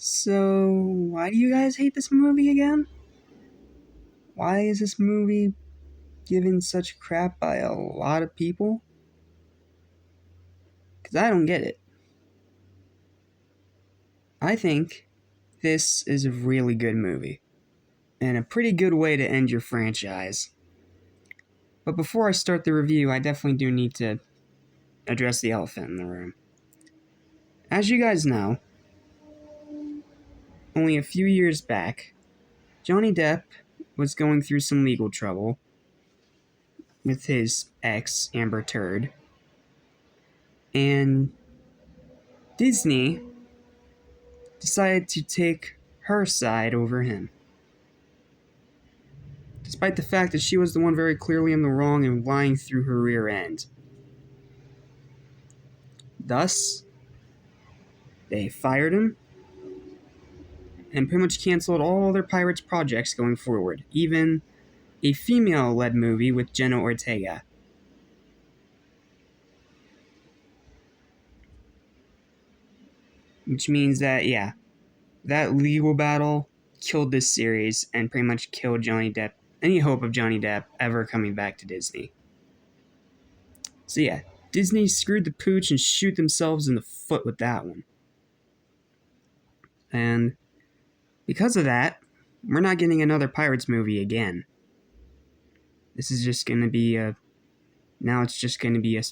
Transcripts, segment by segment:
So, why do you guys hate this movie again? Why is this movie given such crap by a lot of people? Because I don't get it. I think this is a really good movie, and a pretty good way to end your franchise. But before I start the review, I definitely do need to address the elephant in the room. As you guys know, only a few years back, Johnny Depp was going through some legal trouble with his ex, Amber Turd, and Disney decided to take her side over him, despite the fact that she was the one very clearly in the wrong and lying through her rear end. Thus, they fired him and pretty much canceled all their Pirates projects going forward, even a female-led movie with Jenna Ortega. Which means that, yeah, that legal battle killed this series and pretty much killed Johnny Depp, any hope of Johnny Depp ever coming back to Disney. So yeah, Disney screwed the pooch and shoot themselves in the foot with that one. And because of that, we're not getting another Pirates movie again. This is just going to be now it's just going to be a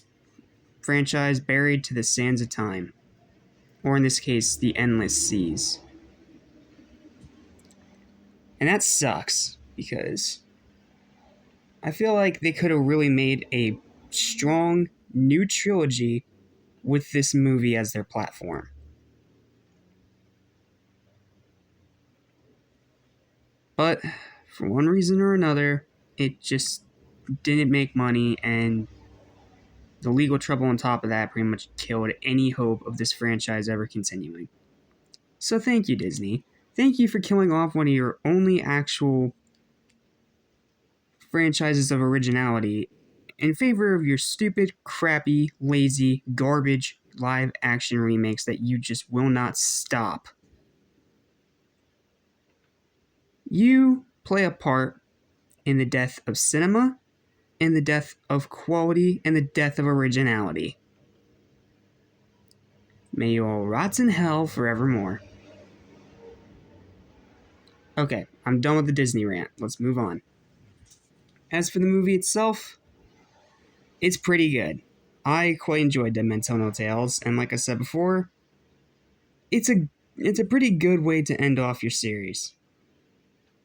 franchise buried to the sands of time. Or in this case, the endless seas. And that sucks, because I feel like they could have really made a strong new trilogy with this movie as their platform. But for one reason or another, it just didn't make money, and the legal trouble on top of that pretty much killed any hope of this franchise ever continuing. So thank you, Disney. Thank you for killing off one of your only actual franchises of originality in favor of your stupid, crappy, lazy, garbage live action remakes that you just will not stop. You play a part in the death of cinema, in the death of quality, and the death of originality. May you all rot in hell forevermore. Okay, I'm done with the Disney rant. Let's move on. As for the movie itself, it's pretty good. I quite enjoyed Dead Men Tell No Tales, and like I said before, it's a pretty good way to end off your series.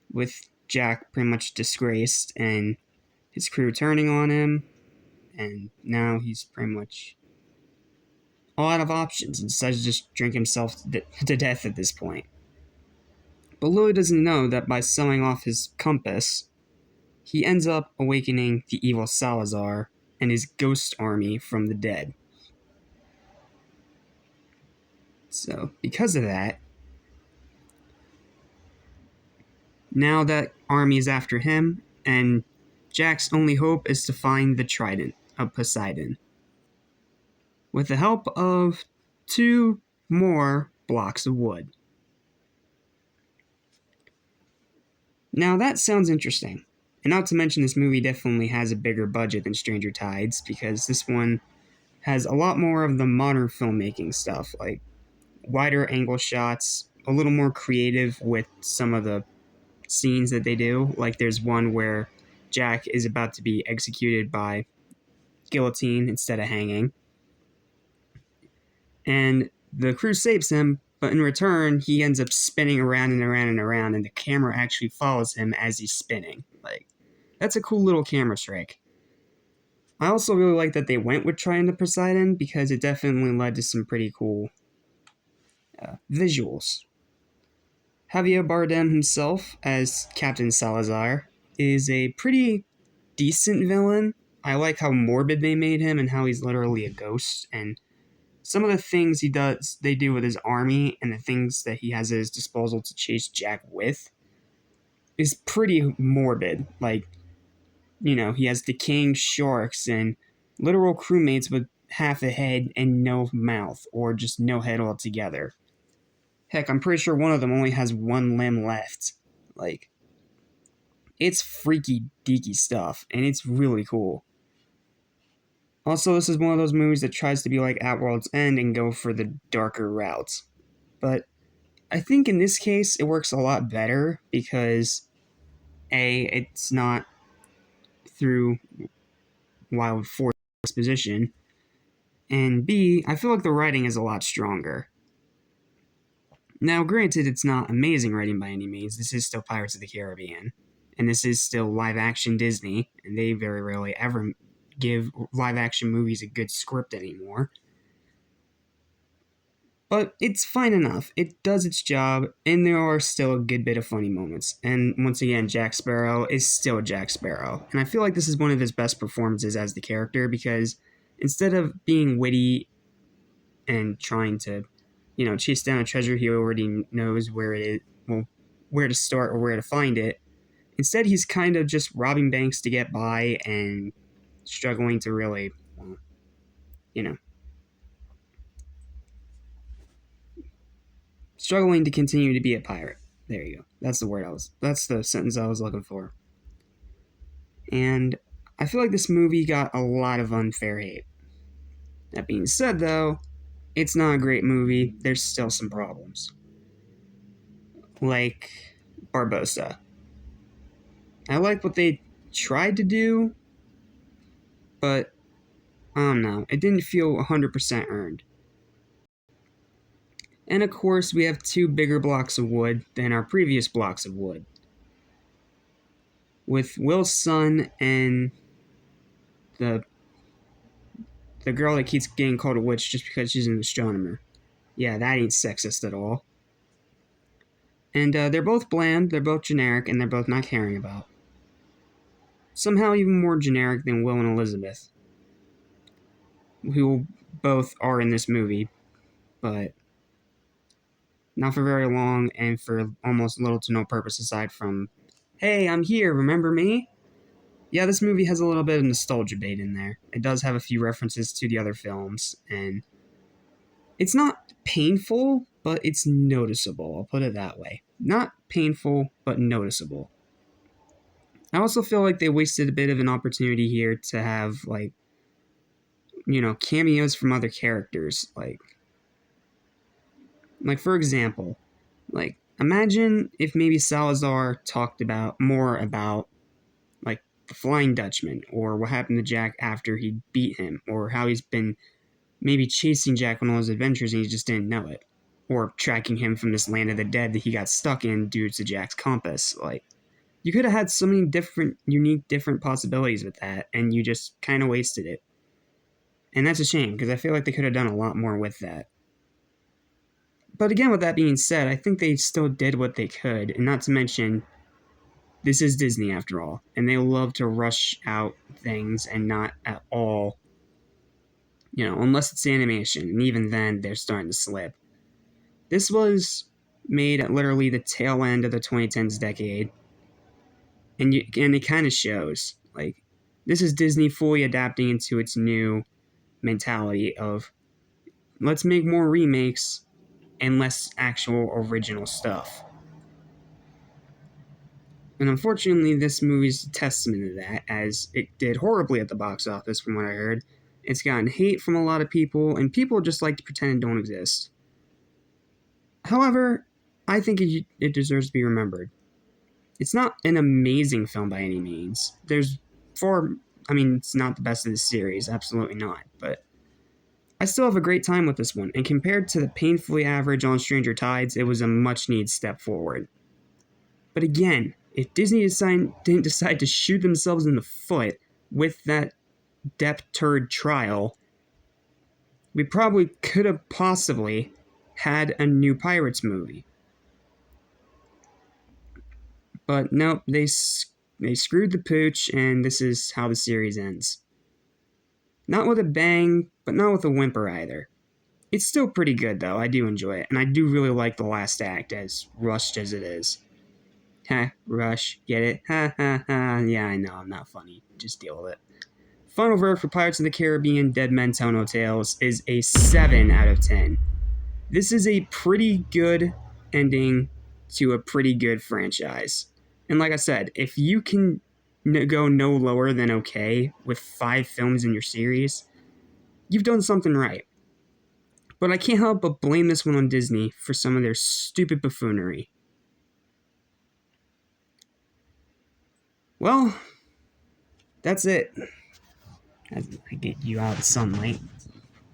With Jack pretty much disgraced and his crew turning on him, and now he's pretty much all out of options and decides to just drink himself to death at this point. But Louis doesn't know that by selling off his compass, he ends up awakening the evil Salazar and his ghost army from the dead. So, because of that, now that army is after him, and Jack's only hope is to find the Trident of Poseidon, with the help of 2 more blocks of wood. Now that sounds interesting. And not to mention, this movie definitely has a bigger budget than Stranger Tides, because this one has a lot more of the modern filmmaking stuff, like wider angle shots, a little more creative with some of the scenes that they do. Like there's one where Jack is about to be executed by guillotine instead of hanging. And the crew saves him, but in return, he ends up spinning around and around and around, and the camera actually follows him as he's spinning. Like, that's a cool little camera trick. I also really like that they went with Trident of Poseidon, because it definitely led to some pretty cool visuals. Javier Bardem himself, as Captain Salazar, is a pretty decent villain. I like how morbid they made him and how he's literally a ghost, and some of the things they do with his army and the things that he has at his disposal to chase Jack with is pretty morbid. Like, you know, he has decaying sharks and literal crewmates with half a head and no mouth, or just no head altogether. Heck, I'm pretty sure one of them only has one limb left. Like, it's freaky deaky stuff, and it's really cool. Also, this is one of those movies that tries to be like At World's End and go for the darker routes. But I think in this case, it works a lot better because A, it's not through wild force exposition, and B, I feel like the writing is a lot stronger. Now, granted, it's not amazing writing by any means. This is still Pirates of the Caribbean, and this is still live action Disney, and they very rarely ever give live action movies a good script anymore. But it's fine enough. It does its job, and there are still a good bit of funny moments. And once again, Jack Sparrow is still Jack Sparrow. And I feel like this is one of his best performances as the character because instead of being witty and trying to, chase down a treasure he already knows where it is, well, where to start or where to find it, instead he's kind of just robbing banks to get by and struggling to really, struggling to continue to be a pirate. There you go. That's the sentence I was looking for. And I feel like this movie got a lot of unfair hate. That being said, though, it's not a great movie. There's still some problems. Like Barbossa. I like what they tried to do, but I don't know. It didn't feel 100% earned. And of course, we have two bigger blocks of wood than our previous blocks of wood. With Will's son and the girl that keeps getting called a witch just because she's an astronomer. Yeah, that ain't sexist at all. And they're both bland, they're both generic, and they're both not caring about. Somehow even more generic than Will and Elizabeth, who both are in this movie, but not for very long and for almost little to no purpose aside from, hey, I'm here, remember me? Yeah, this movie has a little bit of nostalgia bait in there. It does have a few references to the other films, and it's not painful, but it's noticeable. I'll put it that way. Not painful, but noticeable. I also feel like they wasted a bit of an opportunity here to have, cameos from other characters. Like for example, imagine if maybe Salazar talked more about the Flying Dutchman, or what happened to Jack after he beat him, or how he's been maybe chasing Jack on all his adventures and he just didn't know it, or tracking him from this land of the dead that he got stuck in due to Jack's compass. You could have had so many unique possibilities with that, and you just kind of wasted it. And that's a shame, because I feel like they could have done a lot more with that. But again, with that being said, I think they still did what they could, and not to mention, this is Disney after all, and they love to rush out things and not at all, unless it's animation, and even then they're starting to slip. This was made at literally the tail end of the 2010s decade, and it kind of shows. This is Disney fully adapting into its new mentality of, let's make more remakes and less actual original stuff. And unfortunately, this movie's a testament to that, as it did horribly at the box office from what I heard. It's gotten hate from a lot of people, and people just like to pretend it don't exist. However, I think it deserves to be remembered. It's not an amazing film by any means. It's not the best of the series, absolutely not, but I still have a great time with this one, and compared to the painfully average On Stranger Tides, it was a much-needed step forward. But again, if Disney didn't decide to shoot themselves in the foot with that Depp turd trial, we probably could have possibly had a new Pirates movie. But nope, they screwed the pooch, and this is how the series ends. Not with a bang, but not with a whimper either. It's still pretty good, though. I do enjoy it, and I do really like the last act, as rushed as it is. Ha, rush, get it? Ha ha ha, yeah, I know, I'm not funny. Just deal with it. Final verdict for Pirates of the Caribbean Dead Men Tell No Tales is a 7 out of 10. This is a pretty good ending to a pretty good franchise. And like I said, if you can go no lower than okay with 5 films in your series, you've done something right. But I can't help but blame this one on Disney for some of their stupid buffoonery. Well, that's it. As I get you out of the sunlight.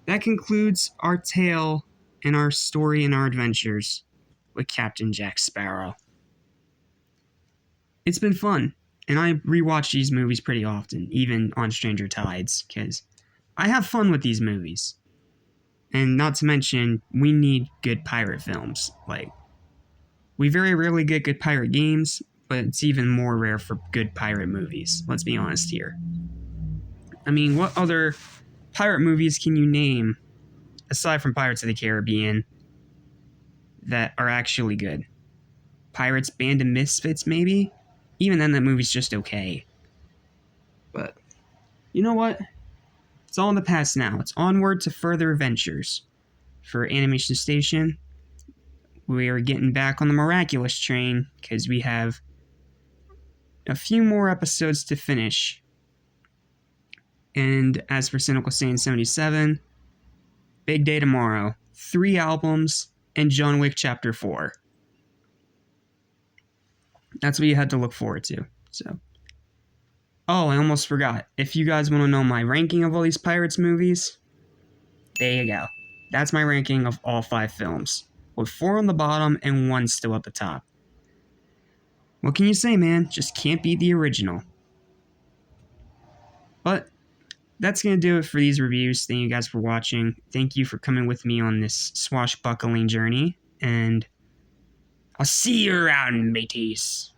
That concludes our tale and our story and our adventures with Captain Jack Sparrow. It's been fun, and I rewatch these movies pretty often, even on Stranger Tides, because I have fun with these movies. And not to mention, we need good pirate films. Like, we very rarely get good pirate games, but it's even more rare for good pirate movies. Let's be honest here. I mean, what other pirate movies can you name, aside from Pirates of the Caribbean, that are actually good? Pirates Band of Misfits, maybe? Even then, that movie's just okay. But, you know what? It's all in the past now. It's onward to further adventures. For Animation Station, we are getting back on the miraculous train, because we have a few more episodes to finish. And as for Cynical Saiyan 77, big day tomorrow. 3 albums and John Wick Chapter 4. That's what you had to look forward to. So, oh, I almost forgot. If you guys want to know my ranking of all these Pirates movies, there you go. That's my ranking of all 5 films, with 4 on the bottom and 1 still at the top. What can you say, man? Just can't beat the original. But that's going to do it for these reviews. Thank you guys for watching. Thank you for coming with me on this swashbuckling journey. And I'll see you around, mateys.